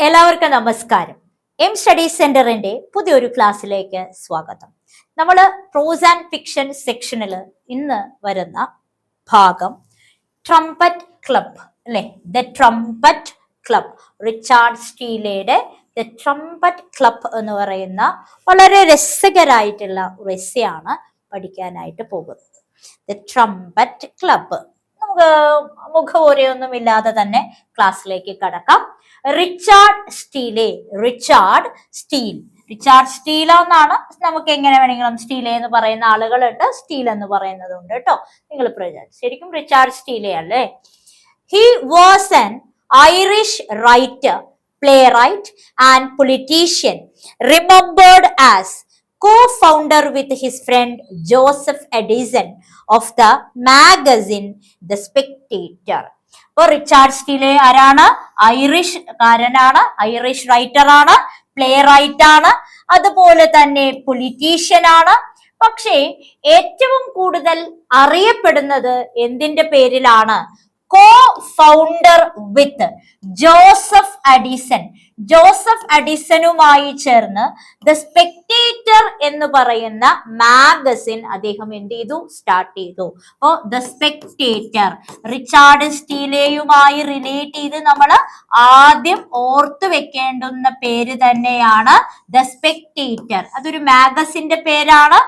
എല്ലാവർക്കും നമസ്കാരം. M study സെന്ററിന്റെ പുതിയൊരു ക്ലാസ്സിലേക്ക് സ്വാഗതം. നമ്മൾ പ്രോസ് ആൻഡ് ഫിക്ഷൻ സെക്ഷനിൽ ഇന്ന് വരുന്ന ഭാഗം ട്രംപറ്റ് ക്ലബ് അല്ലെ, ദ ട്രംപറ്റ് ക്ലബ്, റിച്ചാർഡ് സ്റ്റീലയുടെ ദ ട്രംപറ്റ് ക്ലബ് എന്ന് പറയുന്ന വളരെ രസകരമായിട്ടുള്ള റെസിയാണ് പഠിക്കാനായിട്ട് പോകുന്നത്. The trumpet club. നമുക്ക് മുഖവോരയൊന്നും ഇല്ലാതെ തന്നെ ക്ലാസ്സിലേക്ക് കടക്കാം. റിച്ചാർഡ് സ്റ്റീൽ എന്നാണ്. നമുക്ക് എങ്ങനെ വേണമെങ്കിലും സ്റ്റീലെ എന്ന് പറയുന്ന ആളുകളുണ്ട്, സ്റ്റീൽ എന്ന് പറയുന്നതുണ്ട് കേട്ടോ. നിങ്ങൾ ശരിക്കും റിച്ചാർഡ് സ്റ്റീലെ അല്ലേ? He was an Irish writer, playwright and politician, remembered as co-founder with his friend Joseph Addison of the magazine The Spectator. അപ്പോൾ റിച്ചാർഡ് സ്റ്റീലെ ആരാണ്? ഐറിഷ്കാരനാണ്, ഐറിഷ് റൈറ്റർ ആണ്, പ്ലേ റൈറ്റ് ആണ്, അതുപോലെ തന്നെ പൊളിറ്റീഷ്യൻ ആണ്. പക്ഷേ ഏറ്റവും കൂടുതൽ അറിയപ്പെടുന്നത് എന്തിന്റെ പേരിലാണ്? കോ ഫൗണ്ടർ വിത്ത് ജോസഫ് അഡിസൺ. ജോസഫ് അഡിസണുമായി ചേർന്ന് ദ സ്പെക്ടേറ്റർ എന്ന് പറയുന്ന മാഗസിൻ അദ്ദേഹം എന്ത് ചെയ്തു? സ്റ്റാർട്ട് ചെയ്തു. അപ്പോ ദ സ്പെക്ടേറ്റർ റിച്ചാർഡ് സ്റ്റീലെയുമായി റിലേറ്റ് ചെയ്ത് നമ്മൾ ആദ്യം ഓർത്തു വെക്കേണ്ടുന്ന പേര് തന്നെയാണ് ദ സ്പെക്ടേറ്റർ. അതൊരു മാഗസിന്റെ പേരാണ്.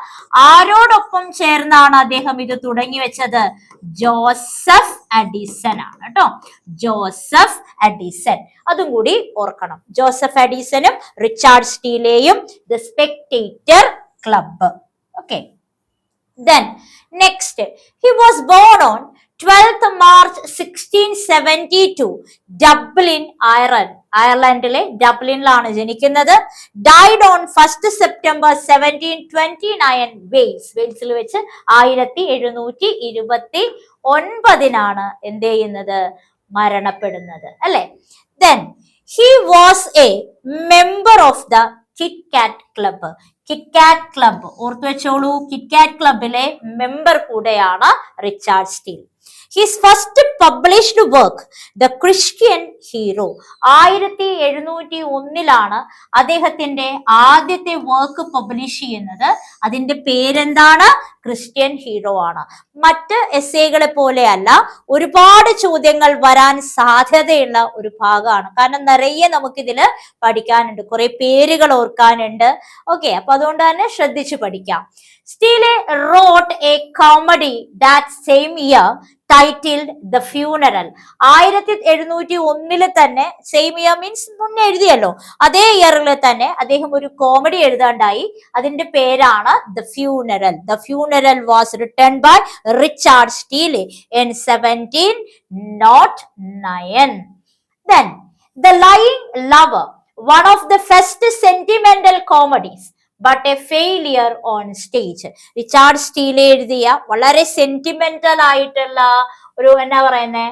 ആരോടൊപ്പം ചേർന്നാണ് അദ്ദേഹം ഇത് തുടങ്ങി വെച്ചത്? ജോസഫ് അഡിസൺ ആണ് കേട്ടോ. ജോസഫ് അഡിസൺ, അതും കൂടി ഓർക്കണം. ജോസഫ് അഡിസണും റിച്ചാർഡ് സ്റ്റീലെയും the spectator club. Okay, then next, he was born on 12th March 1672, Dublin, അയർലൻഡിലെ ഡബ്ലിനിലാണ് ജനിക്കുന്നത്. ഡൈഡ് ഓൺ 1st September 1729, വെയിൽസിൽ വെച്ച് 1729 എന്ത് ചെയ്യുന്നത്? മരണപ്പെടുന്നത് അല്ലെ. then he was a member of the KitKat club. KitKat club ഓർത്തു വെച്ചോളൂ, കിറ്റ്കാറ്റ് ക്ലബിലെ മെമ്പർ കൂടെയാണ് Richard steel. His first published work the Christian hero. 1701 അദ്ദേഹത്തിന്റെ ആദ്യത്തെ വർക്ക് പബ്ലിഷ് ചെയ്യുന്നത്. അതിന്റെ പേരെന്താണ്? ക്രിസ്ത്യൻ ഹീറോ ആണ്. മറ്റ് എസ്സേകളെ പോലെയല്ല, ഒരുപാട് ചോദ്യങ്ങൾ വരാൻ സാധ്യതയുള്ള ഒരു ഭാഗമാണ്. കാരണം നിറയെ നമുക്കിതില് പഠിക്കാനുണ്ട്, കുറെ പേരുകൾ ഓർക്കാനുണ്ട്. ഓക്കെ, അപ്പൊ അതുകൊണ്ട് തന്നെ ശ്രദ്ധിച്ചു പഠിക്കാം. Steele wrote a comedy that same year titled the funeral. 1701 തന്നെ, സെയിം ഇയർ മീൻസ് മുന്നേ എഴുതിയല്ലോ, അതേ ഇയറിൽ തന്നെ അദ്ദേഹം ഒരു കോമഡി എഴുതാണ്ടായി. അതിന്റെ പേരാണ് the funeral. The funeral was written by Richard Steele in 1709. then the lying lover, one of the first sentimental comedies but a failure on stage. Richard Steele എഴുതിയ വളരെ സെന്റിമെന്റൽ ആയിട്ടുള്ള ഒരു എന്നാ പറയുന്നേ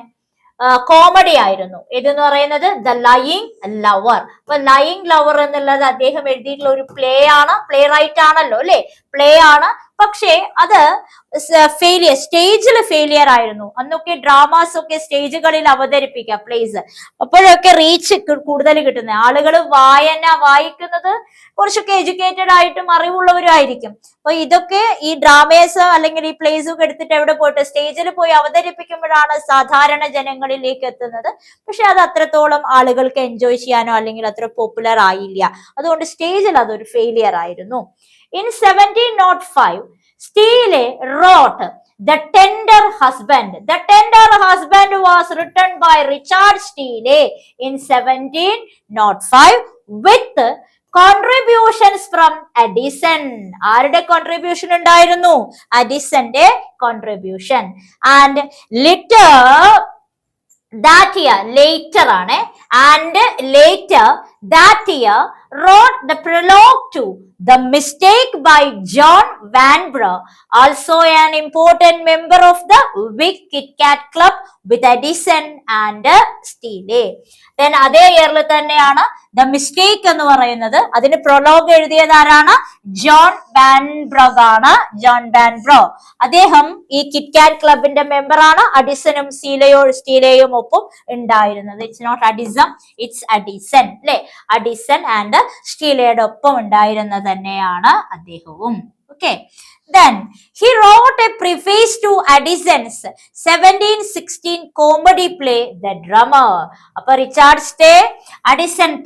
കോമഡി ആയിരുന്നു. ഇതെന്ന് പറയുന്നത് ദ ലയിങ് ലവർ. അപ്പൊ ലയിങ് ലവർ എന്നുള്ളത് അദ്ദേഹം എഴുതിയിട്ടുള്ള ഒരു പ്ലേ ആണ്. പ്ലേ റൈറ്റ് ആണല്ലോ അല്ലെ, പ്ലേ ആണ്. പക്ഷേ അത് ഫെയിലിയർ, സ്റ്റേജിൽ ഫെയിലിയർ ആയിരുന്നു. അന്നൊക്കെ ഡ്രാമാസ് ഒക്കെ സ്റ്റേജുകളിൽ അവതരിപ്പിക്കുക, പ്ലേസ്. അപ്പോഴൊക്കെ റീച്ച് കൂടുതൽ കിട്ടുന്നത്, ആളുകൾ വായിക്കുന്നത് കുറച്ചൊക്കെ എഡ്യൂക്കേറ്റഡ് ആയിട്ടും അറിവുള്ളവരും ആയിരിക്കും. അപ്പൊ ഇതൊക്കെ ഈ ഡ്രാമേസ് അല്ലെങ്കിൽ ഈ പ്ലേസ് ഒക്കെ എടുത്തിട്ട് എവിടെ പോയിട്ട് സ്റ്റേജിൽ പോയി അവതരിപ്പിക്കുമ്പോഴാണ് സാധാരണ ജനങ്ങളിലേക്ക് എത്തുന്നത്. പക്ഷെ അത് അത്രത്തോളം ആളുകൾക്ക് എൻജോയ് ചെയ്യാനോ അല്ലെങ്കിൽ അത്ര പോപ്പുലർ ആയില്ല. അതുകൊണ്ട് സ്റ്റേജിൽ അതൊരു ഫെയിലിയർ ആയിരുന്നു. In 1705, Steele wrote The Tender Husband. The Tender Husband was written by Richard Steele in 1705 with contributions from Addison. ആരുടെ കോൺട്രിബ്യൂഷൻ ഉണ്ടായിരുന്നു? അഡിസന്റെ contribution. And later that year wrote the prologue to The Mistake by John Vanbrugh, also an important member of the Whig Kit Kat Club with Addison and Steele. Then അതേ ഇയറിൽ തന്നെയാണ് the mistake എന്ന് പറയുന്നത്. അതിന് prologue എഴുതിയത് ആരാണ്? John വാൻബ്രഗ് ആണ്. John വാൻബ്രഗ് അദ്ദേഹം ഈ കിറ്റ്കാറ്റ് ക്ലബിന്റെ മെമ്പറാണ്. അഡിസനും സ്റ്റീലയും ഒപ്പം ഉണ്ടായിരുന്നത്. ഇറ്റ്സ് നോട്ട് അഡിസം, ഇറ്റ്സ് അഡിസൺ അല്ലെ. അഡിസൺ ആൻഡ് സ്റ്റീലയുടെ ഒപ്പം ഉണ്ടായിരുന്നത് തന്നെയാണ് അദ്ദേഹവും. Okay. Then he wrote a preface to Addison's 1716 comedy play The Drummer. അപ്പൊ റിച്ചാർഡ് സ്റ്റേ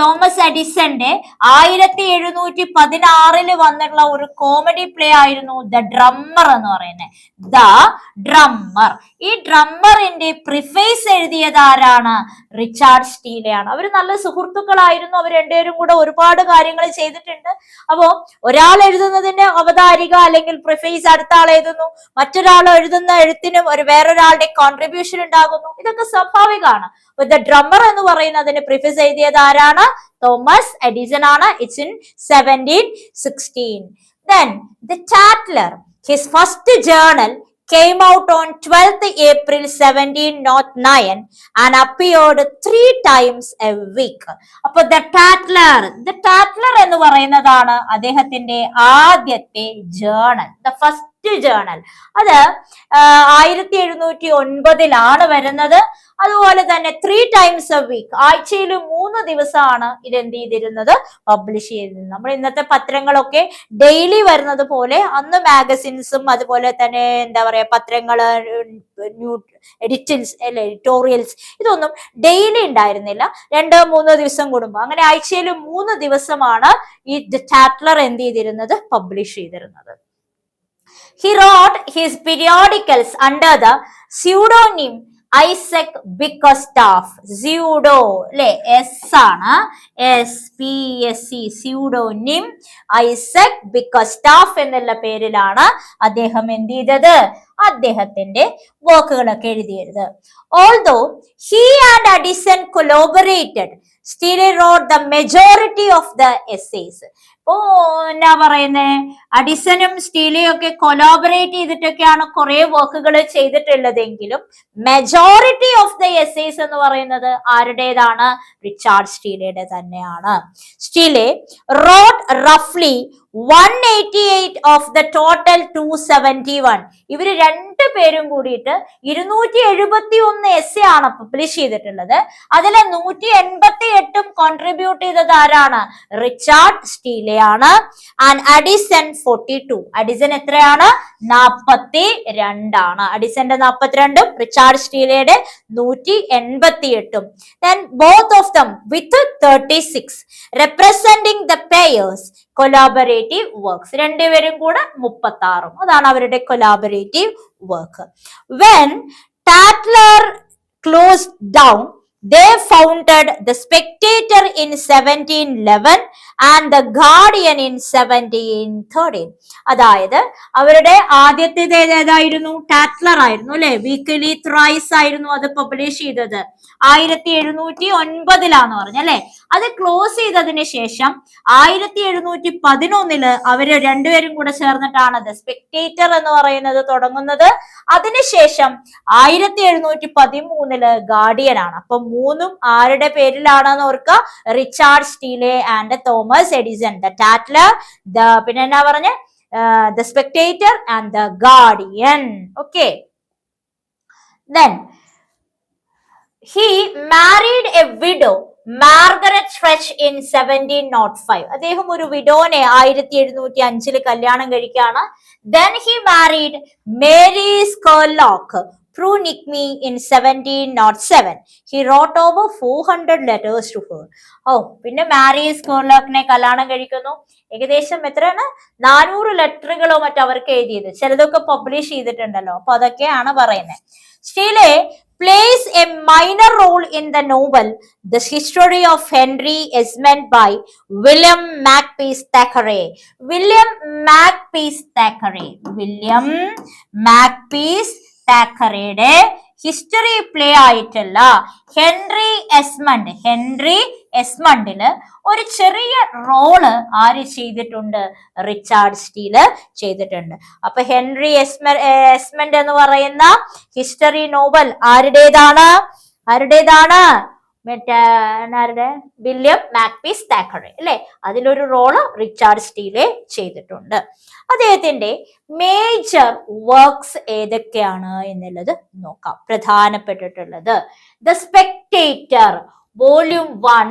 തോമസ് അഡിസന്റെ 1716 വന്നിട്ടുള്ള ഒരു കോമഡി പ്ലേ ആയിരുന്നു ദ ഡ്രമ്മർ എന്ന് പറയുന്നത്. The drummer. ഈ ഡ്രമ്മറിന്റെ പ്രിഫേസ് എഴുതിയത് ആരാണ്? റിച്ചാർഡ് സ്റ്റീലെയാണ്. അവർ നല്ല സുഹൃത്തുക്കളായിരുന്നു. അവർ രണ്ടുപേരും കൂടെ ഒരുപാട് കാര്യങ്ങൾ ചെയ്തിട്ടുണ്ട്. അപ്പോ ഒരാൾ എഴുതുന്നതിന്റെ അവതാരിക അല്ലെങ്കിൽ പ്രിഫേസ് അടുത്ത ആൾ എഴുതുന്നു, മറ്റൊരാൾ എഴുതുന്ന എഴുത്തിനും വേറൊരാളുടെ കോൺട്രിബ്യൂഷൻ ഉണ്ടാകുന്നു. ഇതൊക്കെ സ്വാഭാവികമാണ്. ദ ഡ്രമ്മർ എന്ന് പറയുന്നതിന് പ്രിഫേസ് എഴുതിയത് ആരാണ്? തോമസ് എഡിസൺ ആണ്. It's in 1716. Then the Tatler, his first journal, came out on 12th April 1709 and appeared 3 times a week. അപ്പൊ ദ ടാറ്റ്ലർ എന്ന് പറയുന്നതാണ് അദ്ദേഹത്തിന്റെ ആദ്യത്തെ ജേണൽ, ദ ഫസ്റ്റ് ജേണൽ. അത് 1709 വരുന്നത്. അതുപോലെ തന്നെ 3 times a week, ആഴ്ചയിൽ 3 ദിവസമാണ് ഇത് എന്ത് ചെയ്തിരുന്നത്? പബ്ലിഷ് ചെയ്തിരുന്നത്. നമ്മൾ ഇന്നത്തെ പത്രങ്ങളൊക്കെ ഡെയിലി വരുന്നത് പോലെ അന്ന് മാഗസിൻസും അതുപോലെ തന്നെ എന്താ പറയാ പത്രങ്ങള്, എഡിറ്റോറിയൽസ് ഇതൊന്നും ഡെയിലി ഉണ്ടായിരുന്നില്ല. 2-3 ദിവസം കൂടുമ്പോൾ, അങ്ങനെ ആഴ്ചയിൽ 3 ദിവസമാണ് ഈ ടാറ്റ്ലർ എന്ത് ചെയ്തിരുന്നത്? പബ്ലിഷ് ചെയ്തിരുന്നത്. He wrote his periodicals under the pseudonym Isaac Bickerstaff. Pseudo അല്ലെ, എസ് ആണ്, SPSC, സ്യൂഡോനിം ഐസക് ബിക്കോസ്റ്റാഫ് എന്നുള്ള പേരിലാണ് അദ്ദേഹം എന്ത് ചെയ്തത്? അദ്ദേഹത്തിന്റെ വർക്കുകളൊക്കെ എഴുതിയത്. Although he and Addison collaborated, Steele wrote the majority of the essays. എന്നാ പറയുന്നേ, അഡിസനും സ്റ്റീലയും ഒക്കെ കൊലാബറേറ്റ് ചെയ്തിട്ടൊക്കെയാണ് കുറെ വർക്കുകൾ ചെയ്തിട്ടുള്ളതെങ്കിലും മെജോറിറ്റി ഓഫ് ദ എസ്സേസ് എന്ന് പറയുന്നത് ആരുടേതാണ്? റിച്ചാർഡ് സ്റ്റീലയുടെ തന്നെയാണ്. സ്റ്റീലെ wrote roughly 188 of the total 271. ഇവര് രണ്ടുപേരും കൂടിയിട്ട് 271 എസ്സേ ആണ് പബ്ലിഷ് ചെയ്തിട്ടുള്ളത്. അതിലെ 188 കോൺട്രിബ്യൂട്ട് ചെയ്തത് ആരാണ്? റിച്ചാർഡ് സ്റ്റീലെയാണ്. And Addison 42. അഡിസൺ എത്രയാണ്? 42 ആണ്. അഡിസന്റെ 42ഉം റിച്ചാർഡ് സ്റ്റീലയുടെ 188ഉം. Then both of them with 36 representing the pairs collaborative works. രണ്ടുപേരും കൂടെ 36. അതാണ് അവരുടെ collaborative work. When Tatler closed down, they founded the Spectator in 1711 and the Guardian in 1713. അതായത് അവരുടെ ആദ്യത്തേത് ഏതായിരുന്നു? ടാറ്റ്ലർ ആയിരുന്നു അല്ലെ. വീക്കിലി ത്രൈസ് ആയിരുന്നു അത് പബ്ലിഷ് ചെയ്തത്. 1709 പറഞ്ഞല്ലേ. അത് ക്ലോസ് ചെയ്തതിന് ശേഷം 1711 അവര് രണ്ടുപേരും കൂടെ ചേർന്നിട്ടാണ് ദ സ്പെക്ടേറ്റർ എന്ന് പറയുന്നത് തുടങ്ങുന്നത്. അതിനുശേഷം 1713 ഗാർഡിയൻ ആണ്. അപ്പൊ 3ഉം ആരുടെ പേരിലാണെന്ന് ഓർക്കുക? Richard Steele and Thomas Edison. The Tatler, പിന്നെ എന്നാ പറഞ്ഞ the spectator and the guardian. Okay. Then he married a widow, Margaret ഫ്രെച്ച് in 1705. അദ്ദേഹം ഒരു വിഡോനെ 1705 കല്യാണം കഴിക്കുകയാണ്. Then he married Mary Scurlock Prunigny in 1707. He wrote over 400 letters to her. പിന്നെ മാരി സ്കോർലോക്കിനെ കല്യാണം കഴിക്കുന്നു. ഏകദേശം എത്രയാണ്? 400 ലെറ്ററുകളോ മറ്റോ അവർക്ക് എഴുതിയത്. ചിലതൊക്കെ പബ്ലിഷ് ചെയ്തിട്ടുണ്ടല്ലോ. അപ്പൊ അതൊക്കെയാണ് പറയുന്നത്. സ്റ്റീലെ plays a minor role in the novel The History of Henry Esmond by William Makepeace Thackeray. William Makepeace Thackerayയുടെ ഹിസ്റ്ററി പ്ലേ ആയിട്ടുള്ള ഹെൻറി എസ്മണ്ടില് ഒരു ചെറിയ റോള് ആര് ചെയ്തിട്ടുണ്ട്? റിച്ചാർഡ് സ്റ്റീല് ചെയ്തിട്ടുണ്ട്. അപ്പൊ ഹെൻറി എസ്മണ്ട് എന്ന് പറയുന്ന ഹിസ്റ്ററി നോവൽ ആരുടേതാണ്? വില്യം മാക്പീസ് താക്കറെ അല്ലെ? അതിലൊരു റോള് റിച്ചാർഡ് സ്റ്റീലെ ചെയ്തിട്ടുണ്ട്. അദ്ദേഹത്തിന്റെ മേജർ വർക്ക്സ് ഏതൊക്കെയാണ് എന്നുള്ളത് നോക്കാം. പ്രധാനപ്പെട്ടിട്ടുള്ളത് the spectator volume 1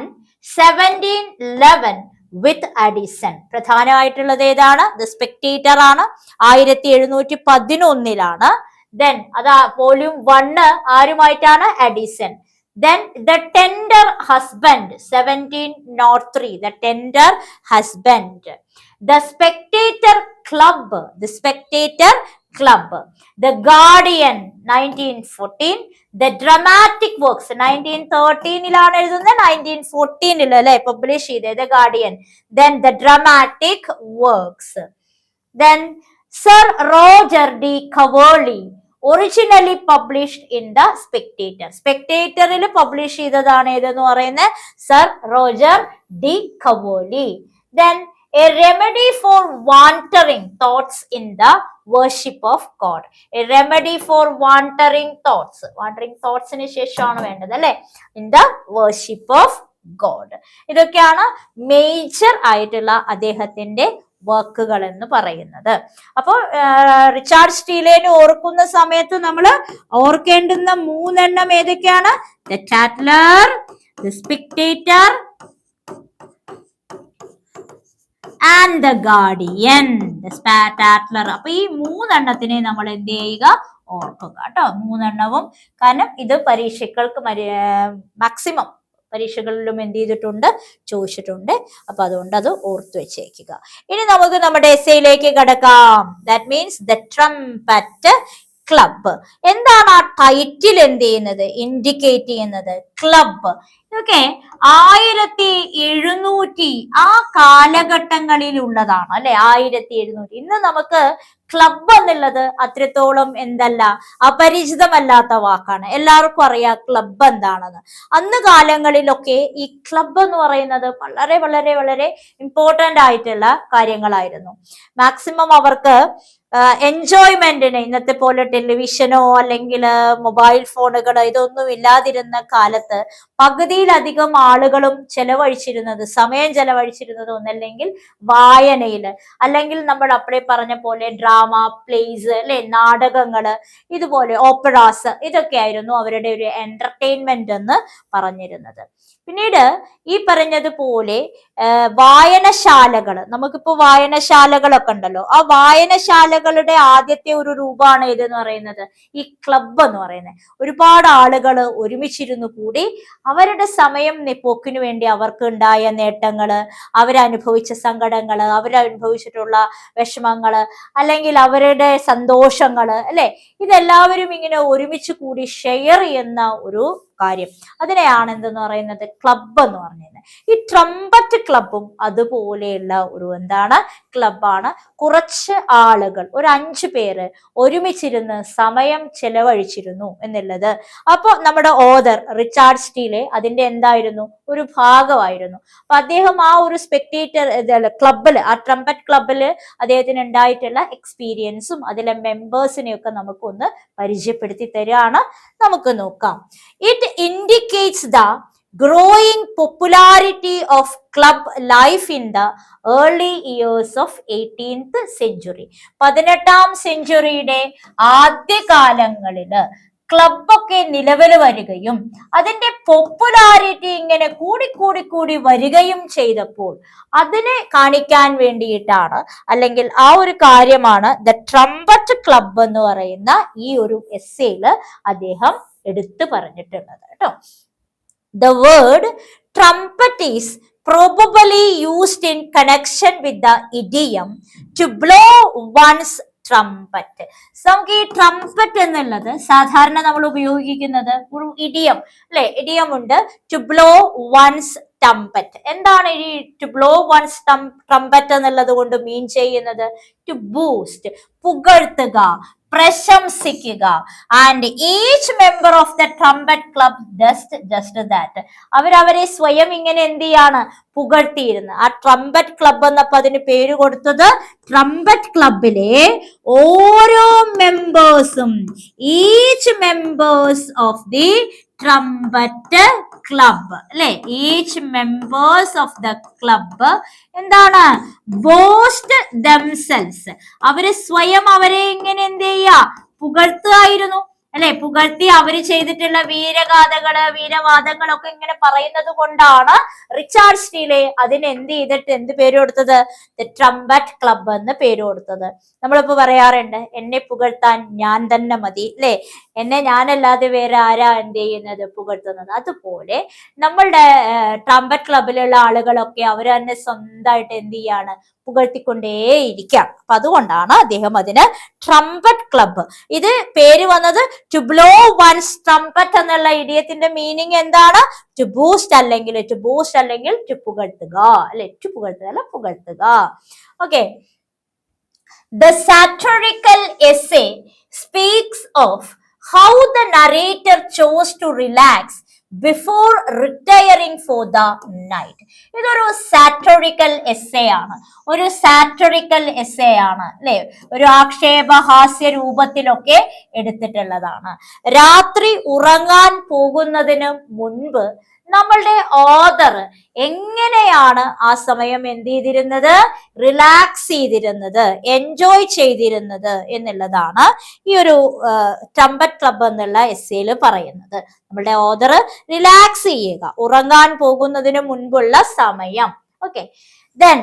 1711 with Addison. പ്രധാനമായിട്ടുള്ളത് ഏതാണ്? ദ സ്പെക്ടേറ്റർ ആണ്, 1711. ദെൻ അതാ വോള്യൂം 1 ആരുമായിട്ടാണ്? Addison. Then the tender husband 1703, the tender husband. The spectator club, the guardian 1914, the dramatic works 1913 എഴുതുന്നത് 1914 അല്ലേ പബ്ലിഷ് ചെയ്തത് the guardian. Then the dramatic works. Then Sir Roger D. Coverley originally published in the spectator. സ്പെക്ടേറ്ററിൽ publish ചെയ്തതാണ് ഏതെന്ന് പറയുന്നത്? Sir Roger de Coverley. Then a remedy for wandering thoughts in the worship of God. A remedy for wandering തോട്ട്സിന് ശേഷമാണ് വേണ്ടത് അല്ലെ? In the worship of God. ഇതൊക്കെയാണ് major ആയിട്ടുള്ള അദ്ദേഹത്തിന്റെ വർക്കുകൾ എന്ന് പറയുന്നത്. അപ്പോൾ റിച്ചാർഡ് സ്റ്റീലിനെ ഓർക്കുന്ന സമയത്ത് നമ്മൾ ഓർക്കേണ്ടുന്ന 3 എണ്ണം ഏതൊക്കെയാണ്? The ടാറ്റ്ലർ, the spectator and the guardian. ടാറ്റ്ലർ. അപ്പൊ ഈ 3 എണ്ണത്തിനെ നമ്മൾ എന്ത് ചെയ്യുക? ഓർക്കുക കേട്ടോ. 3 എണ്ണവും. കാരണം ഇത് പരീക്ഷകൾക്ക് മാക്സിമം പരീക്ഷകളിലും എന്ത് ചെയ്തിട്ടുണ്ട്? ചോദിച്ചിട്ടുണ്ട്. അപ്പൊ അതുകൊണ്ട് അത് ഓർത്തു വെച്ചേക്കുക. ഇനി നമുക്ക് നമ്മുടെ എസ്സേയിലേക്ക് കടക്കാം. That means the trumpet club. എന്താണ് ആ ടൈറ്റിൽ എന്ത് ചെയ്യുന്നത്? ഇൻഡിക്കേറ്റ് ചെയ്യുന്നത്? ക്ലബ്. ഓക്കെ, 1700 ആ കാലഘട്ടങ്ങളിൽ ഉള്ളതാണ് അല്ലെ? 1700. ഇന്ന് നമുക്ക് ക്ലബ് എന്നുള്ളത് അത്രത്തോളം എന്തല്ല, അപരിചിതമല്ലാത്ത വാക്കാണ്. എല്ലാവർക്കും അറിയാം ക്ലബ് എന്താണെന്ന്. അന്ന് കാലങ്ങളിലൊക്കെ ഈ ക്ലബ് എന്ന് പറയുന്നത് വളരെ വളരെ വളരെ ഇമ്പോർട്ടന്റ് ആയിട്ടുള്ള കാര്യങ്ങളായിരുന്നു. മാക്സിമം അവർക്ക് എൻജോയ്മെന്റിന് ഇന്നത്തെ പോലെ ടെലിവിഷനോ അല്ലെങ്കിൽ മൊബൈൽ ഫോണുകളോ ഇതൊന്നും ഇല്ലാതിരുന്ന കാലത്ത് പകുതിയിലധികം ആളുകളും സമയം ചെലവഴിച്ചിരുന്നത് ഒന്നല്ലെങ്കിൽ വായനയില്, അല്ലെങ്കിൽ നമ്മൾ അപ്പഴേ പറഞ്ഞ പോലെ ഡ്രാമ, പ്ലേസ് അല്ലെ, നാടകങ്ങള്, ഇതുപോലെ ഓപ്പറാസ്, ഇതൊക്കെ ആയിരുന്നു അവരുടെ ഒരു എന്റർടൈൻമെന്റ് എന്ന് പറഞ്ഞിരുന്നത്. പിന്നീട് ഈ പറഞ്ഞതുപോലെ വായനശാലകൾ, നമുക്കിപ്പോ വായനശാലകളൊക്കെ ഉണ്ടല്ലോ. ആ വായനശാലകളുടെ ആദ്യത്തെ ഒരു രൂപമാണ് ഏതെന്ന് പറയുന്നത്? ഈ ക്ലബ് എന്ന് പറയുന്നത്. ഒരുപാട് ആളുകൾ ഒരുമിച്ചിരുന്നു കൂടി അവരുടെ സമയം പോക്കിനു വേണ്ടി അവർക്ക് ഉണ്ടായ നേട്ടങ്ങള്, അവരനുഭവിച്ച സങ്കടങ്ങള്, അവരനുഭവിച്ചിട്ടുള്ള വിഷമങ്ങള്, അല്ലെങ്കിൽ അവരുടെ സന്തോഷങ്ങള് അല്ലെ, ഇതെല്ലാവരും ഇങ്ങനെ ഒരുമിച്ച് കൂടി ഷെയർ ചെയ്യുന്ന ഒരു കാര്യം, അതിനെയാണ് എന്തെന്ന് പറയുന്നത്? ക്ലബ് എന്ന് പറയുന്നത്. ഈ ട്രംപറ്റ് ക്ലബും അതുപോലെയുള്ള ഒരു ക്ലബാണ്. കുറച്ച് ആളുകൾ, ഒരു 5 പേര് ഒരുമിച്ചിരുന്ന് സമയം ചെലവഴിച്ചിരുന്നു എന്നുള്ളത്. അപ്പൊ നമ്മുടെ ഓതർ റിച്ചാർഡ് സ്റ്റീലെ അതിന്റെ എന്തായിരുന്നു? ഒരു ഭാഗമായിരുന്നു. അപ്പൊ അദ്ദേഹം ആ ഒരു സ്പെക്ടേറ്റർ ക്ലബില്, ആ ട്രംപറ്റ് ക്ലബില് അദ്ദേഹത്തിന് ഉണ്ടായിട്ടുള്ള എക്സ്പീരിയൻസും അതിലെ മെമ്പേഴ്സിനെയൊക്കെ നമുക്കൊന്ന് പരിചയപ്പെടുത്തി തരികയാണ്. നമുക്ക് നോക്കാം. It indicates the growing popularity of club life in the early years of 18th century. 18ാം സെഞ്ചുറിയുടെ ആദ്യകാലങ്ങളില് ക്ലബൊക്കെ നിലവിൽ വരികയും അതിന്റെ പോപ്പുലാരിറ്റി ഇങ്ങനെ കൂടി വരികയും ചെയ്തപ്പോൾ അതിനെ കാണിക്കാൻ വേണ്ടിയിട്ടാണ്, അല്ലെങ്കിൽ ആ ഒരു കാര്യമാണ് ദ ട്രംപറ്റ് ക്ലബ് എന്ന് പറയുന്ന ഈ ഒരു എസ്സേയില് അദ്ദേഹം എടുത്തു പറഞ്ഞിട്ടുള്ളത് കേട്ടോ. The word trumpet is probably used in connection with the idiom to blow one's trumpet. നമുക്ക് ഈ ട്രംപറ്റ് എന്നുള്ളത് സാധാരണ നമ്മൾ ഉപയോഗിക്കുന്നത് ഒരു ഇഡിയം അല്ലെ? ഇഡിയം ഉണ്ട്, to blow one's ടംപറ്റ്. എന്താണ് ഈ ടു ബ്ലോ വൺസ് ട്രംപറ്റ് എന്നുള്ളത് കൊണ്ട് മീൻ ചെയ്യുന്നത്? ടു ബൂസ്റ്റ്, പുകഴ്ത്തുക, പ്രശംസിക്കുക. And each member of the trumpet club just that. അവരവരെ സ്വയം ഇങ്ങനെ എന്ത് ചെയ്യാണ്? പുകഴ്ത്തിയിരുന്നു. ആ ട്രംപറ്റ് ക്ലബ് എന്നപ്പോ അതിന് പേര് കൊടുത്തത്, ട്രംപറ്റ് ക്ലബിലെ ഓരോ മെമ്പേഴ്സും, each members of the trumpet club അല്ലെ, each members of the club എന്താണ്? ബോസ്റ്റ് ദംസെൽസ്, അവര് സ്വയം അവരെ ഇങ്ങനെ എന്ത് ചെയ്യാ? പുകഴ്ത്തുകയായിരുന്നു അല്ലെ. പുകഴ്ത്തി അവര് ചെയ്തിട്ടുള്ള വീരഗാഥകള്, വീരവാദങ്ങളൊക്കെ ഇങ്ങനെ പറയുന്നത് കൊണ്ടാണ് റിച്ചാർഡ് സ്റ്റീലെ അതിന് എന്ത് ചെയ്തിട്ട് എന്ത് പേര് കൊടുത്തത്? ദ ട്രംപറ്റ് ക്ലബ് എന്ന് പേര് കൊടുത്തത്. നമ്മളിപ്പോ പറയാറുണ്ട്, എന്നെ പുകഴ്ത്താൻ ഞാൻ തന്നെ മതി അല്ലെ, എന്നെ ഞാനല്ലാതെ വേറെ ആരാ എന്ത് ചെയ്യുന്നത്? പുകഴ്ത്തുന്നത്. അതുപോലെ നമ്മളുടെ ട്രംപറ്റ് ക്ലബിലുള്ള ആളുകളൊക്കെ അവർ തന്നെ സ്വന്തമായിട്ട് എന്ത് ചെയ്യാണ്? പുകഴ്ത്തിക്കൊണ്ടേയിരിക്കാം. അപ്പൊ അതുകൊണ്ടാണ് അദ്ദേഹം അതിന് ട്രംപറ്റ് ക്ലബ്. ഇത് പേര് വന്നത് ടു ബ്ലോ വൺസ് ട്രംപറ്റ് എന്നുള്ള ഇഡിയത്തിന്റെ മീനിങ് എന്താണ്? ടു ബൂസ്റ്റ് അല്ലെങ്കിൽ ടു പുകഴ്ത്തുക അല്ലെ, ടു പുകഴ്ത്തുക അല്ല, പുകഴ്ത്തുക. Okay. The satirical essay speaks of how the narrator chose to relax before retiring for the night. ഇതൊരു സാറ്ററിക്കൽ എസ്സേ ആണ്, ഒരു സാറ്ററിക്കൽ എസ്സേ ആണ് അല്ലെ, ഒരു ആക്ഷേപഹാസ്യ രൂപത്തിലൊക്കെ എടുത്തിട്ടുള്ളതാണ്. രാത്രി ഉറങ്ങാൻ പോകുന്നതിന് മുൻപ് നമ്മളുടെ ഓതർ എങ്ങനെയാണ് ആ സമയം എന്ത് ചെയ്തിരുന്നത്? റിലാക്സ് ചെയ്തിരുന്നത്, എൻജോയ് ചെയ്തിരുന്നത് എന്നുള്ളതാണ് ഈ ഒരു ട്രംപറ്റ് ക്ലബ് എന്നുള്ള എസ്സേയിൽ പറയുന്നത്. നമ്മളുടെ ഓതർ റിലാക്സ് ചെയ്യുക, ഉറങ്ങാൻ പോകുന്നതിന് മുൻപുള്ള സമയം. Okay. Then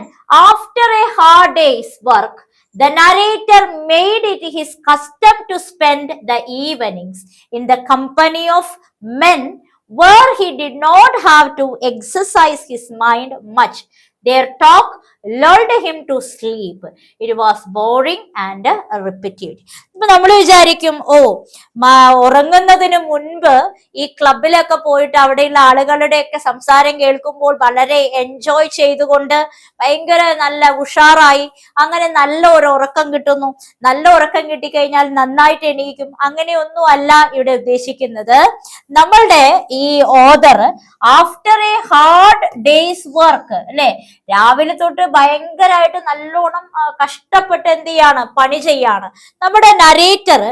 after a hard day's work, the narrator made it his custom to spend the evenings in the company of men where he did not have to exercise his mind much. Their talk lulled him to sleep. It was boring and repetitive. ഇപ്പൊ നമ്മൾ വിചാരിക്കും, ഉറങ്ങുന്നതിന് മുൻപ് ഈ ക്ലബിലൊക്കെ പോയിട്ട് അവിടെയുള്ള ആളുകളുടെയൊക്കെ സംസാരം കേൾക്കുമ്പോൾ വളരെ എൻജോയ് ചെയ്തുകൊണ്ട് ഭയങ്കര നല്ല ഉഷാറായി അങ്ങനെ നല്ല ഒരു ഉറക്കം കിട്ടുന്നു. നല്ല ഉറക്കം കിട്ടിക്കഴിഞ്ഞാൽ നന്നായിട്ട് എണീക്കും. അങ്ങനെയൊന്നും അല്ല ഇവിടെ ഉദ്ദേശിക്കുന്നത്. നമ്മളുടെ ഈ author after A hard days work അല്ലെ, രാവിലെ തൊട്ട് ഭയങ്കരമായിട്ട് നല്ലോണം കഷ്ടപ്പെട്ട് എന്ത് ചെയ്യാണ്? പണി ചെയ്യാണ്. നമ്മുടെ narrator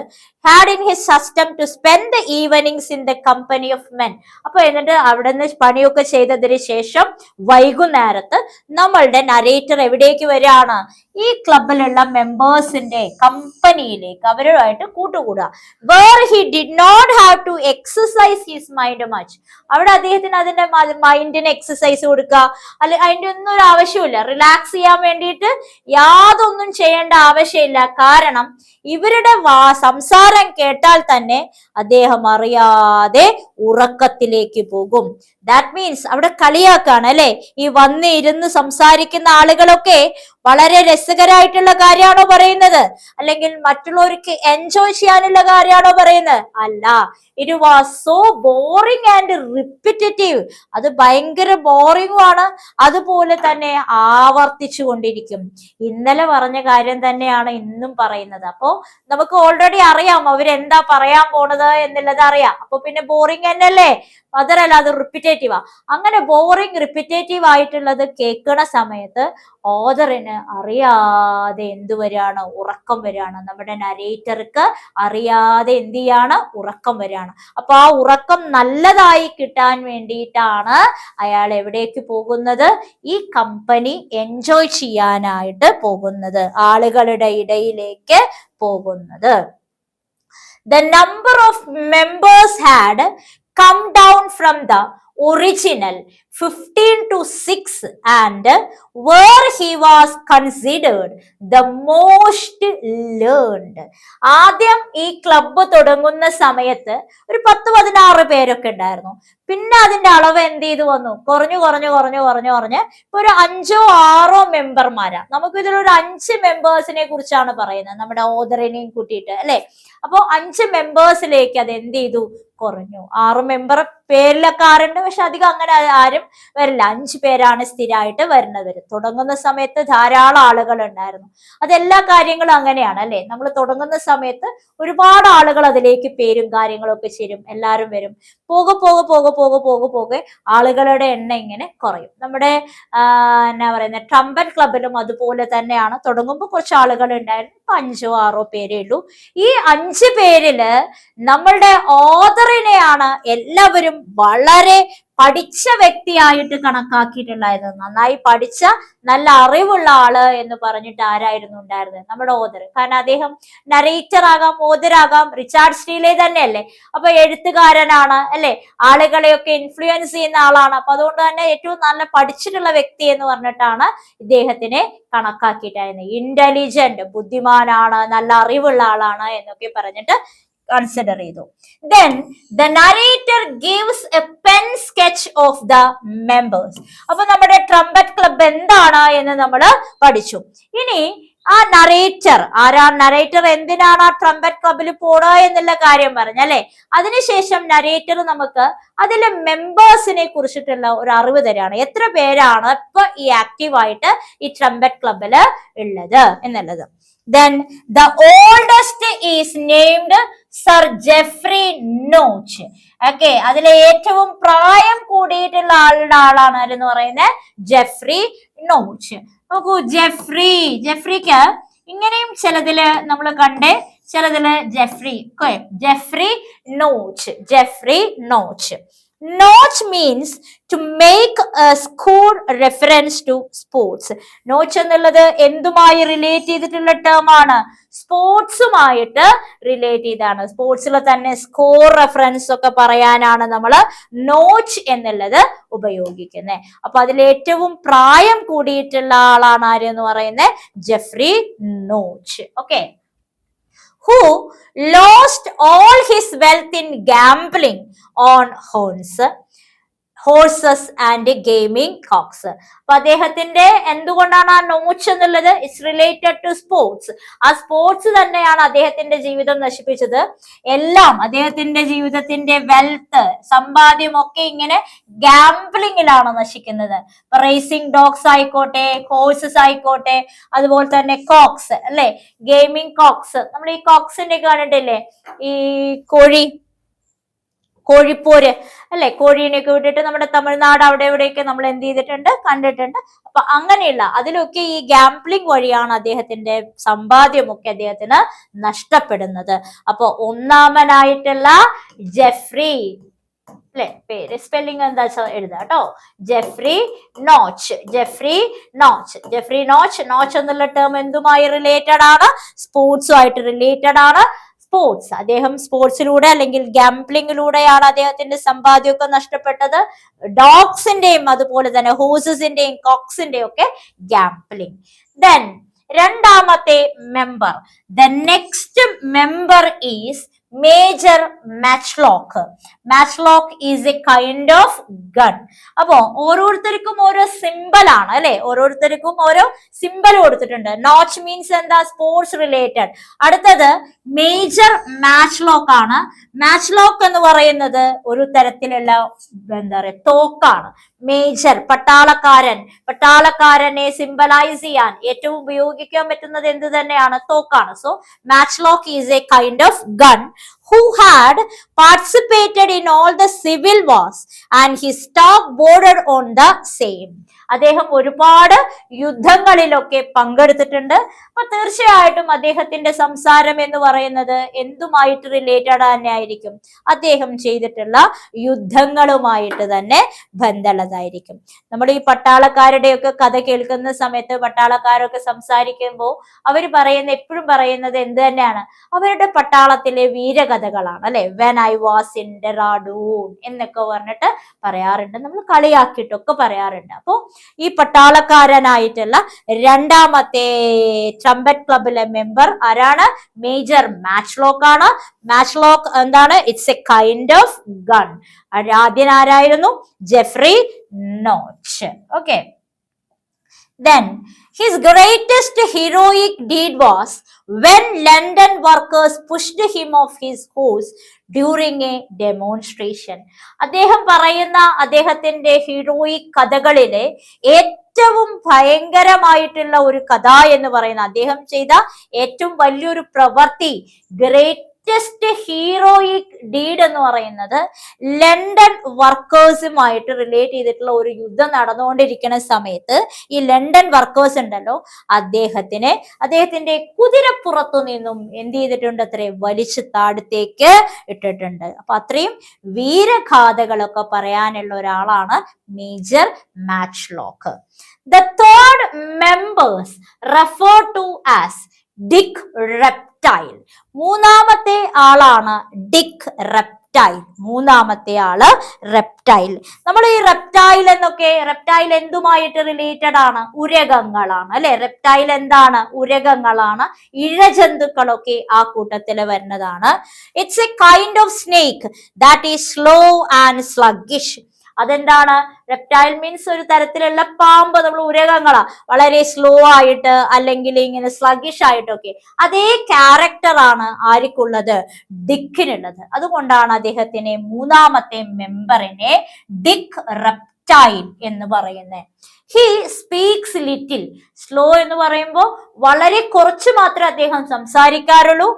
had in his custom to spend the evenings in the company of men. അപ്പൊ എന്നിട്ട് അവിടെ നിന്ന് പണിയൊക്കെ ചെയ്തതിന് ശേഷം വൈകുന്നേരത്ത് നമ്മളുടെ നരേറ്റർ എവിടേക്ക് വരികയാണ്? ഈ ക്ലബിലുള്ള മെമ്പേഴ്സിന്റെ കമ്പനിയിലേക്ക്, അവരുമായിട്ട് കൂട്ടുകൂടുക. where he did not have to exercise his mind much. അവിടെ അദ്ദേഹത്തിന് അതിന്റെ മൈൻഡിന് എക്സസൈസ് കൊടുക്കുക, അല്ലെ അതിന്റെ ഒന്നും ഒരു ആവശ്യമില്ല. റിലാക്സ് ചെയ്യാൻ വേണ്ടിയിട്ട് യാതൊന്നും ചെയ്യേണ്ട ആവശ്യമില്ല. കാരണം ഇവരുടെ സംസാരം കേട്ടാൽ തന്നെ അദ്ദേഹം അറിയാതെ ഉറക്കത്തിലേക്ക് പോകും. ദാറ്റ് മീൻസ് അവിടെ കളിയാക്കാണ് അല്ലെ. ഈ വന്ന് ഇരുന്ന് സംസാരിക്കുന്ന ആളുകളൊക്കെ വളരെ രസകരമായിട്ടുള്ള കാര്യമാണോ പറയുന്നത്, അല്ലെങ്കിൽ മറ്റുള്ളവർക്ക് എൻജോയ് ചെയ്യാനുള്ള കാര്യമാണോ പറയുന്നത്? അല്ല. It was so boring and repetitive. അത് ഭയങ്കര ബോറിംഗും ആണ്, അതുപോലെ തന്നെ ആവർത്തിച്ചു കൊണ്ടിരിക്കും. ഇന്നലെ പറഞ്ഞ കാര്യം തന്നെയാണ് ഇന്നും പറയുന്നത്. അപ്പോ നമുക്ക് ഓൾറെഡി അറിയാം അവരെന്താ പറയാൻ പോണത് എന്നുള്ളത് അറിയാം. അപ്പൊ പിന്നെ ബോറിംഗ് തന്നെയല്ലേ, അതല്ല, അത് റിപ്പിറ്റേറ്റീവാ. അങ്ങനെ ബോറിംഗ് റിപ്പിറ്റേറ്റീവ് ആയിട്ടുള്ളത് കേൾക്കുന്ന സമയത്ത് ഓതറിന് അറിയാതെ എന്ത് വരികയാണ്? ഉറക്കം വരികയാണ്. നമ്മുടെ നരേറ്റർക്ക് അറിയാതെ എന്ത് ചെയ്യാണ്? ഉറക്കം വരികയാണ്. അപ്പൊ ആ ഉറക്കം നല്ലതായി കിട്ടാൻ വേണ്ടിയിട്ടാണ് അയാൾ എവിടേക്ക് പോകുന്നത്? ഈ കമ്പനി എൻജോയ് ചെയ്യാനായിട്ട് പോകുന്നത്, ആളുകളുടെ ഇടയിലേക്ക് പോകുന്നത്. The number of members had come down from the original 15 to 6 and where he was considered the most learned. ആദ്യം ഈ ക്ലബ്ബ് തുടങ്ങുന്ന സമയത്ത് ഒരു 10-16 പേരൊക്കെ ഉണ്ടായിരുന്നു. പിന്നെ അതിന്റെ അളവ് എന്ത് ചെയ്തു വന്നു? കുറഞ്ഞു ഇപ്പൊ ഒരു 5-6 മെമ്പർമാരാ. നമുക്ക് ഇതിലൊരു 5 മെമ്പേഴ്സിനെ കുറിച്ചാണ് പറയുന്നത്, നമ്മുടെ ഓദറിനെയും കൂട്ടിയിട്ട് അല്ലെ. അപ്പൊ 5 മെമ്പേഴ്സിലേക്ക് അത് എന്ത് ചെയ്തു? കുറഞ്ഞു. 6 മെമ്പർ പേരിലൊക്കെ ആരുണ്ട്, പക്ഷെ അധികം അങ്ങനെ ആരും ആരും വരില്ല. 5 പേരാണ് സ്ഥിരമായിട്ട് വരുന്നവർ. തുടങ്ങുന്ന സമയത്ത് ധാരാളം ആളുകൾ ഉണ്ടായിരുന്നു. അതെല്ലാ കാര്യങ്ങളും അങ്ങനെയാണ് അല്ലെ. നമ്മൾ തുടങ്ങുന്ന സമയത്ത് ഒരുപാട് ആളുകൾ അതിലേക്ക് പേരും കാര്യങ്ങളും ഒക്കെ ചേരും, എല്ലാവരും വരും. പോകെ പോകെ പോകെ പോകെ പോകെ പോകെ ആളുകളുടെ എണ്ണം ഇങ്ങനെ കുറയും. നമ്മുടെ എന്നാ പറയുന്നത് ട്രംപറ്റ് ക്ലബിലും അതുപോലെ തന്നെയാണ്. തുടങ്ങുമ്പോൾ കുറച്ച് ആളുകൾ ഉണ്ടായിരുന്നു, ഇപ്പൊ 5 or 6 പേരേ ഉള്ളൂ. ഈ 5 പേരില് നമ്മളുടെ ഓതറിനെയാണ് എല്ലാവരും വളരെ പഠിച്ച വ്യക്തിയായിട്ട് കണക്കാക്കിയിട്ടുണ്ടായത്. നന്നായി പഠിച്ച നല്ല അറിവുള്ള ആള് എന്ന് പറഞ്ഞിട്ട് ആരായിരുന്നു ഉണ്ടായിരുന്നത്? നമ്മുടെ ഓതർ. കാരണം അദ്ദേഹം നരേറ്റർ ആകാം, ഓതറാകാം, റിച്ചാർഡ് സ്റ്റീലെ തന്നെയല്ലേ. അപ്പൊ എഴുത്തുകാരനാണ് അല്ലെ, ആളുകളെയൊക്കെ ഇൻഫ്ലുവൻസ് ചെയ്യുന്ന ആളാണ്. അപ്പൊ അതുകൊണ്ട് തന്നെ ഏറ്റവും നല്ല പഠിച്ചിട്ടുള്ള വ്യക്തി എന്ന് പറഞ്ഞിട്ടാണ് ഇദ്ദേഹത്തിനെ കണക്കാക്കിയിട്ടായിരുന്നത്. ഇന്റലിജന്റ്, ബുദ്ധിമാനാണ്, നല്ല അറിവുള്ള ആളാണ് എന്നൊക്കെ പറഞ്ഞിട്ട് കൺസിഡർ ചെയ്തു. Then the narrator gives a pen sketch of the members. അപ്പൊ നമ്മുടെ ട്രംപറ്റ് ക്ലബ് എന്താണ് എന്ന് നമ്മൾ പഠിച്ചു. ഇനി ആ നറേറ്റർ ആരാണ്? നറേറ്റർ എന്തിനാണ് ആ ട്രംപറ്റ് ക്ലബിൽ പോടുക എന്നുള്ള കാര്യം പറഞ്ഞല്ലേ. അതിനുശേഷം നറേറ്റർ നമുക്ക് അതിലെ മെമ്പേഴ്സിനെ കുറിച്ചിട്ടുള്ള ഒരു അറിവ് തരാണ്. എത്ര പേരാണ് ഇപ്പൊ ഈ ആക്റ്റീവായിട്ട് ഈ ട്രംപറ്റ് ക്ലബില് ഉള്ളത് എന്നുള്ളത്. Then the oldest is named Sir Geoffrey Noach. Okay, അതിലെ ഏറ്റവും പ്രായം കൂടിയിട്ടുള്ള ആളാണ് എന്ന് പറയുന്നത് ജെഫ്രി നോച്ച്. നോക്കൂ, ജെഫ്രിക്ക് ഇങ്ങനെയും ചിലതില് നമ്മൾ കണ്ടേ, ചിലതില് Jeffrey Notch. Notch means to make a score reference to sports. Notch എന്നുള്ളത് എന്തുമായി റിലേറ്റ് ചെയ്തിട്ടുള്ള ടേം ആണ്? സ്പോർട്സുമായിട്ട് റിലേറ്റ് ചെയ്താണ്. സ്പോർട്സിൽ തന്നെ സ്കോർ റെഫറൻസ് ഒക്കെ പറയാനാണ് നമ്മൾ നോച്ച് എന്നുള്ളത് ഉപയോഗിക്കുന്നത്. അപ്പൊ അതിൽ ഏറ്റവും പ്രായം കൂടിയിട്ടുള്ള ആളാണ് ആര് എന്ന് പറയുന്നത്? Jeffrey Notch. Okay. Who lost all his wealth in gambling on horses and gaming cocks. അപ്പൊ അദ്ദേഹത്തിന്റെ എന്തുകൊണ്ടാണ് ആ നോച്ച് എന്നുള്ളത്? It's related to sports. ആ സ്പോർട്സ് തന്നെയാണ് അദ്ദേഹത്തിന്റെ ജീവിതം നശിപ്പിച്ചത്. എല്ലാം അദ്ദേഹത്തിന്റെ ജീവിതത്തിന്റെ വെൽത്ത്, സമ്പാദ്യം ഒക്കെ ഇങ്ങനെ ഗാംബ്ലിങ്ങിലാണ് നശിക്കുന്നത്. റേസിംഗ് ഡോഗ്സ് ആയിക്കോട്ടെ, ഹോഴ്സസ് ആയിക്കോട്ടെ, അതുപോലെ തന്നെ കോക്സ് അല്ലെ, ഗെയിമിംഗ് കോക്സ്. നമ്മൾ ഈ കോക്സിന്റെ കണ്ടിട്ടില്ലേ, ഈ കോഴിപ്പോര് അല്ലെ, കോഴീനെയൊക്കെ വിട്ടിട്ട് നമ്മുടെ തമിഴ്നാട് അവിടെ എവിടെയൊക്കെ നമ്മൾ എന്ത് ചെയ്തിട്ടുണ്ട്, കണ്ടിട്ടുണ്ട്. അപ്പൊ അങ്ങനെയുള്ള അതിലൊക്കെ ഈ ഗാംബ്ലിംഗ് വഴിയാണ് അദ്ദേഹത്തിന്റെ സമ്പാദ്യമൊക്കെ അദ്ദേഹത്തിന് നഷ്ടപ്പെടുന്നത്. അപ്പൊ ഒന്നാമനായിട്ടുള്ള ജെഫ്രി അല്ലെ, പേര് സ്പെല്ലിംഗ് എന്താ എഴുതാ കേട്ടോ, ജെഫ്രി നോച്ച് എന്നുള്ള ടേം എന്തുമായി റിലേറ്റഡ് ആണ്? സ്പോർട്സുമായിട്ട് റിലേറ്റഡ് ആണ്. സ്പോർട്സ്, അദ്ദേഹം സ്പോർട്സിലൂടെ അല്ലെങ്കിൽ ഗാംബ്ലിങ്ങിലൂടെയാണ് അദ്ദേഹത്തിന്റെ സമ്പാദ്യമൊക്കെ നഷ്ടപ്പെട്ടത്. ഡോഗ്സിന്റെയും അതുപോലെ തന്നെ ഹോഴ്സസിന്റെയും കോക്സിന്റെയും ഒക്കെ ഗാംബ്ലിംഗ്. ദെൻ രണ്ടാമത്തെ member, the next member is major Matchlock. Matchlock is a kind of gun. അപ്പോ ഓരോരുത്തർക്കും ഓരോ സിമ്പൽ ആണ് അല്ലെ, ഓരോരുത്തർക്കും ഓരോ സിമ്പൽ കൊടുത്തിട്ടുണ്ട്. നോച്ച് മീൻസ് എന്താ? Sports related. അടുത്തത് മേജർ മാച്ച്ലോക്ക് ആണ്. മാച്ച്ലോക്ക് എന്ന് പറയുന്നത് ഒരു തരത്തിലുള്ള എന്താ പറയാ തോക്കാണ്. മേജർ പട്ടാളക്കാരനെ സിംബലൈസ് ചെയ്യാൻ ഏറ്റവും ഉപയോഗിക്കാൻ പറ്റുന്നത് എന്ത് തന്നെയാണ്? തോക്കാണ്. So Matchlock is a kind of gun who had participated in all the civil wars and his stock bordered on the same. അദ്ദേഹം ഒരുപാട് യുദ്ധങ്ങളിലൊക്കെ പങ്കെടുത്തിട്ടുണ്ട്. അപ്പൊ തീർച്ചയായിട്ടും അദ്ദേഹത്തിന്റെ സംസാരം എന്ന് പറയുന്നത് എന്തുമായിട്ട് റിലേറ്റഡ് തന്നെ ആയിരിക്കും? അദ്ദേഹം ചെയ്തിട്ടുള്ള യുദ്ധങ്ങളുമായിട്ട് തന്നെ ബന്ധമുള്ളതായിരിക്കും. നമ്മൾ ഈ പട്ടാളക്കാരുടെയൊക്കെ കഥ കേൾക്കുന്ന സമയത്ത് പട്ടാളക്കാരൊക്കെ സംസാരിക്കുമ്പോൾ അവർ എപ്പോഴും പറയുന്നത് എന്ത് തന്നെയാണ്? അവരുടെ പട്ടാളത്തിലെ വീരകഥകളാണ് അല്ലെ. When I was in Dehradun എന്നൊക്കെ പറഞ്ഞിട്ട് പറയാറുണ്ട്, നമ്മൾ കളിയാക്കിയിട്ടൊക്കെ പറയാറുണ്ട്. അപ്പോ ഈ പട്ടാളക്കാരനായിട്ടുള്ള രണ്ടാമത്തെ ട്രംപറ്റ് ക്ലബിലെ മെമ്പർ ആരാണ്? മേജർ മാച്ച്ലോക്ക് ആണ്. മാച്ച്ലോക്ക് എന്താണ്? It's a kind of gun. ആദ്യം ആരായിരുന്നു? Jeffrey Notch. Okay. Then his greatest heroic deed was when London workers pushed him off his horse during a demonstration. അദ്ദേഹം പറയുന്ന അദ്ദേഹത്തിന്റെ ഹീറോയിക് കഥകളിലെ ഏറ്റവും ഭയങ്കരമായിട്ടുള്ള ഒരു കഥ എന്ന് പറയുന്ന അദ്ദേഹം ചെയ്ത ഏറ്റവും വലിയൊരു പ്രവൃത്തി, ഗ്രേറ്റസ്റ്റ് ഹീറോയിക് ഡീഡ് എന്ന് പറയുന്നത് ലണ്ടൻ വർക്കേഴ്സുമായിട്ട് റിലേറ്റ് ചെയ്തിട്ടുള്ള ഒരു യുദ്ധം നടന്നുകൊണ്ടിരിക്കുന്ന സമയത്ത് ഈ ലണ്ടൻ വർക്കേഴ്സ് ഉണ്ടല്ലോ, അദ്ദേഹത്തിന്റെ കുതിരപ്പുറത്തു നിന്നും എന്ത് ചെയ്തിട്ടുണ്ട്, അത്രയും വലിച്ചു താഴത്തേക്ക് ഇട്ടിട്ടുണ്ട്. അപ്പൊ അത്രയും വീരഗാഥകളൊക്കെ പറയാനുള്ള ഒരാളാണ് major മാച്ച്ലോക്ക്. The third members referred to as Dick Reptile. മൂന്നാമത്തെ ആളാണ് ഡിക് റെപ്റ്റൈൽ. മൂന്നാമത്തെ ആള് റെപ്റ്റൈൽ. നമ്മൾ ഈ റെപ്റ്റൈൽ എന്നൊക്കെ, റെപ്റ്റൈൽ എന്തുമായിട്ട് റിലേറ്റഡ് ആണ്? ഉരകങ്ങളാണ് അല്ലെ. റെപ്റ്റൈൽ എന്താണ്? ഉരകങ്ങളാണ്. ഇഴജന്തുക്കളൊക്കെ ആ കൂട്ടത്തിൽ വരുന്നതാണ്. It's a kind of snake that is slow and sluggish. അതെന്താണ്? റെപ്റ്റൈൽ മീൻസ് ഒരു തരത്തിലുള്ള പാമ്പ്. നമ്മൾ ഉരകങ്ങളാ, വളരെ സ്ലോ ആയിട്ട് അല്ലെങ്കിൽ ഇങ്ങനെ സ്ലഗിഷ് ആയിട്ടൊക്കെ. അതേ ക്യാരക്ടർ ആണ് ആർക്കുള്ളത്? ഡിക്കിനുള്ളത്. അതുകൊണ്ടാണ് അദ്ദേഹത്തിനെ മൂന്നാമത്തെ മെമ്പറിനെ ഡിക് റെപ്റ്റൈൽ എന്ന് പറയുന്നത്. He speaks little. സ്ലോ എന്ന് പറയുമ്പോൾ വളരെ കുറച്ച് മാത്രമേ അദ്ദേഹം സംസാരിക്കാറുള്ളൂ.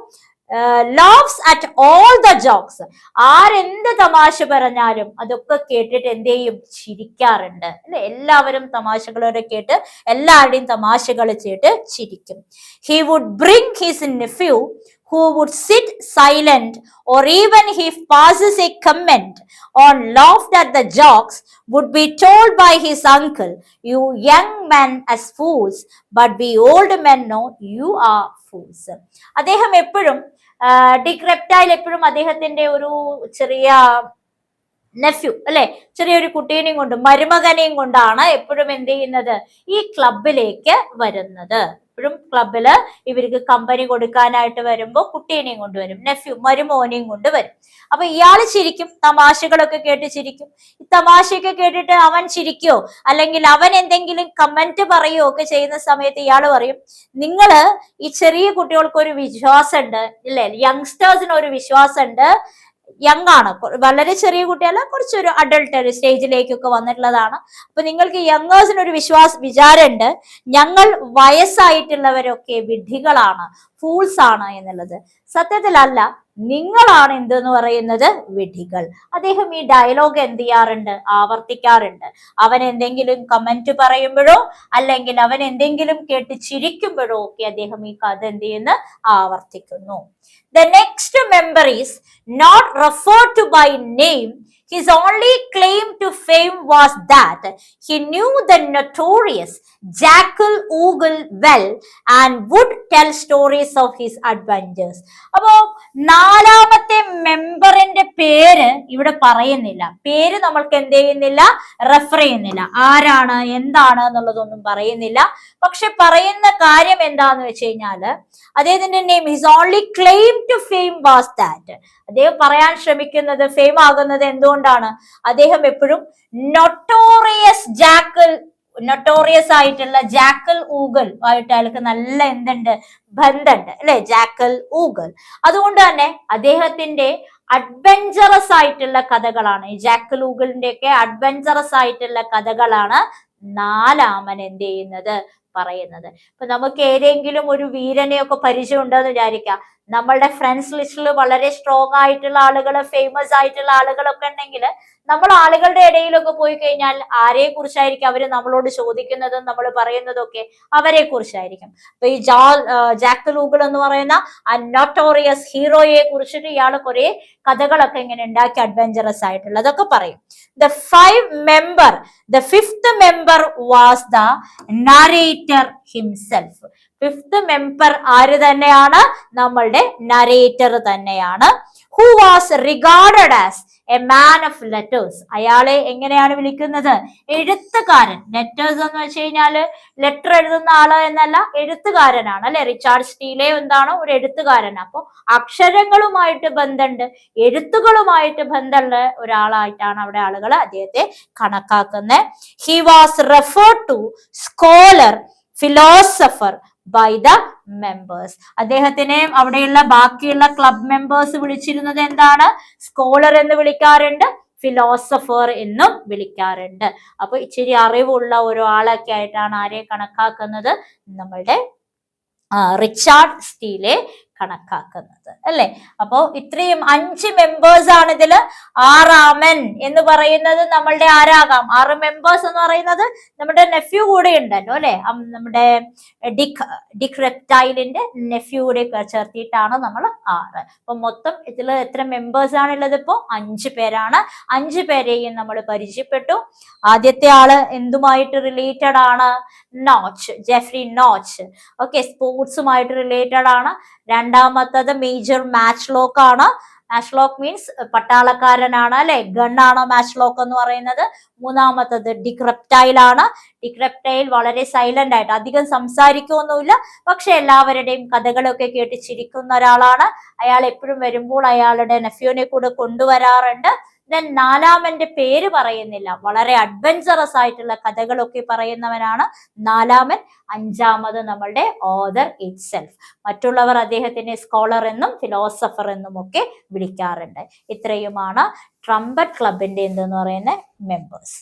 laughs at all the jokes. ആരെന്ത് തമാശ പറഞ്ഞാലും അതൊക്കെ കേട്ടിട്ട് എന്ത് ചെയ്യും? ചിരിക്കാറുണ്ട് അല്ലെ. എല്ലാവരും തമാശകളോടെ കേട്ട് എല്ലാവരുടെയും തമാശകൾ കേട്ട് ചിരിക്കും. He would bring his nephew who would sit silent, or even if passes a comment or laughed at the jokes, would be told by his uncle, you young men as fools, but we old men know you are fools. അദ്ദേഹം എപ്പോഴും ഡിക് reptile എപ്പോഴും അദ്ദേഹത്തിന്റെ ഒരു ചെറിയ nephew അല്ലെ, ചെറിയൊരു കുട്ടീനെയും കൊണ്ട്, മരുമകനെയും കൊണ്ടാണ് എപ്പോഴും എന്ത് ചെയ്യുന്നത്? ഈ ക്ലബിലേക്ക് വരുന്നത്. എപ്പോഴും ക്ലബില് ഇവർക്ക് കമ്പനി കൊടുക്കാനായിട്ട് വരുമ്പോ കുട്ടീനെയും കൊണ്ടുവരും, നെഫ്യൂ മരുമോനെയും കൊണ്ട് വരും. അപ്പൊ ഇയാള് ചിരിക്കും, തമാശകളൊക്കെ കേട്ട് ചിരിക്കും. ഈ തമാശയൊക്കെ കേട്ടിട്ട് അവൻ ചിരിക്കോ അല്ലെങ്കിൽ അവൻ എന്തെങ്കിലും കമന്റ് പറയുകയോ ഒക്കെ ചെയ്യുന്ന സമയത്ത് ഇയാള് പറയും, നിങ്ങള് ഈ ചെറിയ കുട്ടികൾക്ക് ഒരു വിശ്വാസം ഉണ്ട് ഇല്ലേ, യങ്സ്റ്റേഴ്സിന് ഒരു വിശ്വാസം ഉണ്ട്, യങ് ആണ്, വളരെ ചെറിയ കുട്ടിയല്ല, കുറച്ചൊരു അഡൾട്ട് സ്റ്റേജിലേക്കൊക്കെ വന്നിട്ടുള്ളതാണ്. അപ്പൊ നിങ്ങൾക്ക് യങ്ങേഴ്സിന് ഒരു വിചാരമുണ്ട്, ഞങ്ങൾ വയസ്സായിട്ടുള്ളവരൊക്കെ വിഡ്ഢികളാണ്, ഫൂൾസ് ആണ് എന്നുള്ളത്. സത്യത്തിലല്ല, നിങ്ങളാണ് എന്തെന്ന് പറയുന്നത്? വിഡ്ഢികൾ. അദ്ദേഹം ഈ ഡയലോഗ് എന്ത് ചെയ്യാറുണ്ട്? ആവർത്തിക്കാറുണ്ട്. അവൻ എന്തെങ്കിലും കമന്റ് പറയുമ്പോഴോ അല്ലെങ്കിൽ അവൻ എന്തെങ്കിലും കേട്ട് ചിരിക്കുമ്പോഴോ ഒക്കെ അദ്ദേഹം ഈ കഥ എന്ത് ചെയ്യുന്നു? ആവർത്തിക്കുന്നു. The next member is not referred to by name. His only claim to fame was that he knew the notorious Jackal Ogle well and would tell stories of his adventures. അപ്പോ നാലാമത്തെ മെമ്പറിന്റെ പേര് ഇവിടെ പറയുന്നില്ല. പേര് നമ്മൾക്ക് എന്ത് ചെയ്യുന്നില്ല? റെഫർ ചെയ്യുന്നില്ല. ആരാണ് എന്താണ് എന്നുള്ളതൊന്നും പറയുന്നില്ല. പക്ഷെ പറയുന്ന കാര്യം എന്താന്ന് വെച്ച് കഴിഞ്ഞാല് അദ്ദേഹത്തിന്റെ name, his only claim to fame was that. അദ്ദേഹം പറയാൻ ശ്രമിക്കുന്നത്, ഫെയിം ആകുന്നത് എന്തുകൊണ്ടാണ്? അദ്ദേഹം എപ്പോഴും നൊട്ടോറിയസ് ആയിട്ടുള്ള ജാക്കൽ ഊഗൽ ആയിട്ട് അയാൾക്ക് നല്ല എന്തുണ്ട്? ബന്ധമുണ്ട് അല്ലെ, ജാക്കൽ ഊഗൽ. അതുകൊണ്ട് തന്നെ അദ്ദേഹത്തിന്റെ അഡ്വെഞ്ചറസ് ആയിട്ടുള്ള കഥകളാണ്, ഈ ജാക്കൽ ഊഗലിന്റെ ഒക്കെ അഡ്വെഞ്ചറസ് ആയിട്ടുള്ള കഥകളാണ് നാലാമൻ എന്ത് ചെയ്യുന്നത്? പറയുന്നത്. ഇപ്പൊ നമുക്ക് ഏതെങ്കിലും ഒരു വീരനെയൊക്കെ പരിചയം ഉണ്ടെന്ന് വിചാരിക്കാം. നമ്മളുടെ ഫ്രണ്ട്സ് ലിസ്റ്റിൽ വളരെ സ്ട്രോങ് ആയിട്ടുള്ള ആളുകൾ, ഫേമസ് ആയിട്ടുള്ള ആളുകളൊക്കെ ഉണ്ടെങ്കിൽ നമ്മൾ ആളുകളുടെ ഇടയിലൊക്കെ പോയി കഴിഞ്ഞാൽ ആരെ കുറിച്ചായിരിക്കും അവര് നമ്മളോട് ചോദിക്കുന്നതും നമ്മൾ പറയുന്നതൊക്കെ? അവരെ കുറിച്ചായിരിക്കും. അപ്പൊ ഈ ജാക്കൽ ഊഗൽ എന്ന് പറയുന്ന ആ നോട്ടോറിയസ് ഹീറോയെ കുറിച്ചിട്ട് ഇയാൾ കുറെ കഥകളൊക്കെ ഇങ്ങനെ ഉണ്ടാക്കി അഡ്വെഞ്ചറസ് ആയിട്ടുള്ളതൊക്കെ പറയും. The fifth member was the narrator himself. Fifth member ആര് തന്നെയാണ്? നമ്മളുടെ നരേറ്റർ തന്നെയാണ്. Who was regarded as a man of letters. അയാളെ എങ്ങനെയാണ് വിളിക്കുന്നത്? എഴുത്തുകാരൻ. ലെറ്റേഴ്സ് എന്ന് വെച്ച് കഴിഞ്ഞാല് ലെറ്റർ എഴുതുന്ന ആള് എന്നല്ല, എഴുത്തുകാരനാണ് അല്ലെ. റിച്ചാർഡ് സ്റ്റീലെ എന്താണ്? ഒരു എഴുത്തുകാരൻ. അപ്പൊ അക്ഷരങ്ങളുമായിട്ട് ബന്ധമുണ്ട്, എഴുത്തുകളുമായിട്ട് ബന്ധമുള്ള ഒരാളായിട്ടാണ് അവിടെ ആളുകൾ അദ്ദേഹത്തെ കണക്കാക്കുന്നത്. He was referred to scholar, philosopher by the members. അദ്ദേഹത്തിനെ അവിടെയുള്ള ബാക്കിയുള്ള ക്ലബ് മെമ്പേഴ്സ് വിളിച്ചിരുന്നത് എന്താണ്? സ്കോളർ എന്ന് വിളിക്കാറുണ്ട്, ഫിലോസഫർ എന്നും വിളിക്കാറുണ്ട്. അപ്പൊ ഇച്ചിരി അറിവുള്ള ഒരാളൊക്കെ ആയിട്ടാണ് ആരെ കണക്കാക്കുന്നത്? നമ്മളുടെ റിച്ചാർഡ് സ്റ്റീലെ കണക്കാക്കുന്നത് അല്ലെ. അപ്പോ ഇത്രയും 5 മെമ്പേഴ്സ് ആണ് ഇതില്. ആറാമൻ എന്ന് പറയുന്നത് നമ്മളുടെ ആരാകാം? 6 മെമ്പേഴ്സ് എന്ന് പറയുന്നത് നമ്മുടെ നെഫ്യൂ കൂടെ ഉണ്ടല്ലോ അല്ലെ. നമ്മുടെ ഡിക് റെപ്റ്റൈലിന്റെ നെഫ്യൂ കൂടെ ചേർത്തിട്ടാണ് നമ്മൾ 6. അപ്പൊ മൊത്തം ഇതിൽ എത്ര മെമ്പേഴ്സ് ആണുള്ളത്? ഇപ്പോ 5 പേരാണ്. 5 പേരെയും നമ്മൾ പരിചയപ്പെട്ടു. ആദ്യത്തെ ആള് എന്തുമായിട്ട് റിലേറ്റഡ് ആണ്? Notch, Jeffrey Notch. ഓക്കെ, സ്പോർട്സുമായിട്ട് റിലേറ്റഡ് ആണ്. രണ്ടാമത്തത് മേജർ മാച്ച്ലോക്ക് ആണ്. മാച്ച്ലോക്ക് മീൻസ് പട്ടാളക്കാരനാണ് അല്ലെ. ഗണ്ണാണ് മാച്ച്ലോക്ക് എന്ന് പറയുന്നത്. മൂന്നാമത്തത് ഡിക് റെപ്റ്റൈൽ ആണ്. ഡിക് റെപ്റ്റൈൽ വളരെ സൈലന്റ് ആയിട്ട് അധികം സംസാരിക്കൊന്നുമില്ല, പക്ഷെ എല്ലാവരുടെയും കഥകളൊക്കെ കേട്ട് ചിരിക്കുന്ന ഒരാളാണ്. അയാൾ എപ്പോഴും വരുമ്പോൾ അയാളുടെ നെഫ്യൂനെ കൂടെ കൊണ്ടുവരാറുണ്ട്. ദെൻ നാലാമന്റെ പേര് പറയുന്നില്ല, വളരെ അഡ്വഞ്ചറസ് ആയിട്ടുള്ള കഥകളൊക്കെ പറയുന്നവനാണ് നാലാമൻ. അഞ്ചാമത് നമ്മളുടെ ഓദർ ഇറ്റ് സെൽഫ്. മറ്റുള്ളവർ അദ്ദേഹത്തിനെ സ്കോളർ എന്നും ഫിലോസഫർ എന്നും ഒക്കെ വിളിക്കാറുണ്ട്. ഇത്രയുമാണ് ട്രംപറ്റ് ക്ലബിന്റെ എന്തെന്ന് പറയുന്ന മെമ്പേഴ്സ്.